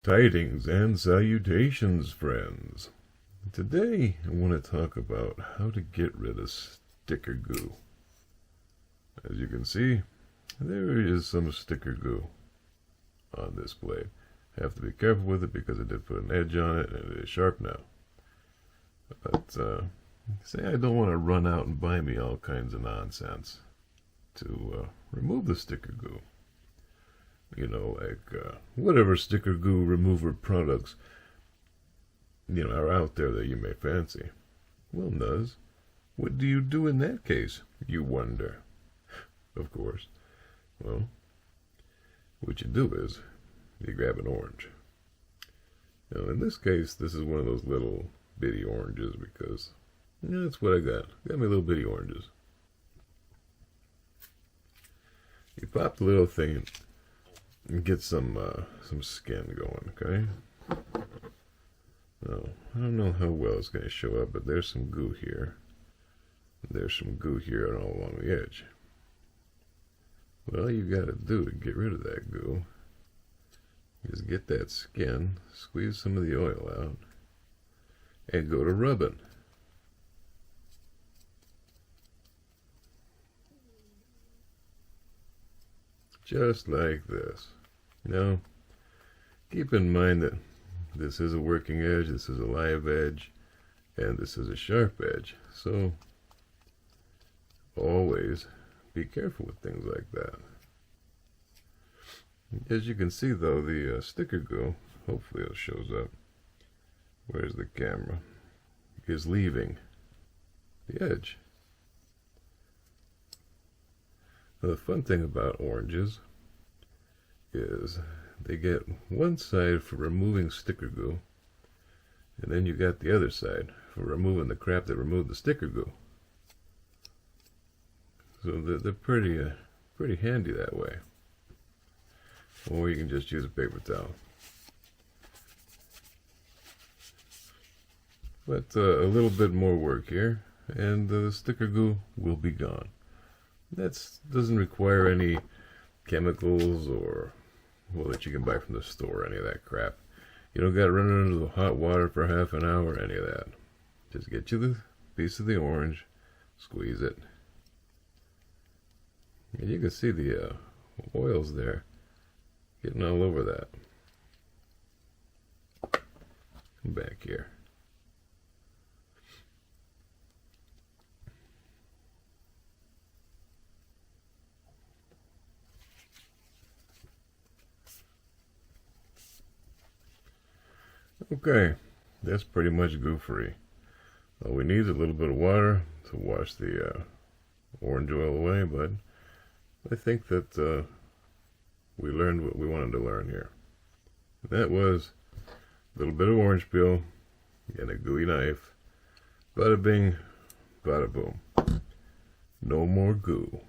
Tidings and salutations, friends. Today I want to talk about how to get rid of sticker goo. As you can see, there is some sticker goo on this blade. Have to be careful with it because I did put an edge on it and it is sharp now. But say I don't want to run out and buy me all kinds of nonsense to remove the sticker goo. You know, like whatever sticker goo remover products, are out there that you may fancy. Well, Nuz, what do you do in that case, you wonder? Of course. Well, what you do is you grab an orange. Now, in this case, this is one of those little bitty oranges because that's what I got. Got me little bitty oranges. You pop the little thing and get some skin going, okay? Now, I don't know how well it's going to show up, but there's some goo here. There's some goo here and all along the edge. What all you got to do to get rid of that goo is get that skin, squeeze some of the oil out, and go to rubbing. Just like this. Now, keep in mind that this is a working edge, this is a live edge, and this is a sharp edge. So, always be careful with things like that. As you can see though, the sticker goo, hopefully it shows up, where's the camera, is leaving the edge. Now, the fun thing about oranges is they get one side for removing sticker goo, and then you got the other side for removing the crap that removed the sticker goo. So they're pretty handy that way. Or you can just use a paper towel. But a little bit more work here, and the sticker goo will be gone. That doesn't require any chemicals or, well, that you can buy from the store, any of that crap. You don't got to run under the hot water for half an hour, any of that. Just get you the piece of the orange, squeeze it. And you can see the oils there getting all over that. Come back here. Okay, that's pretty much goo free. All we need is a little bit of water to wash the orange oil away, but I think that we learned what we wanted to learn here. That was a little bit of orange peel and a gooey knife. Bada bing, bada boom. No more goo.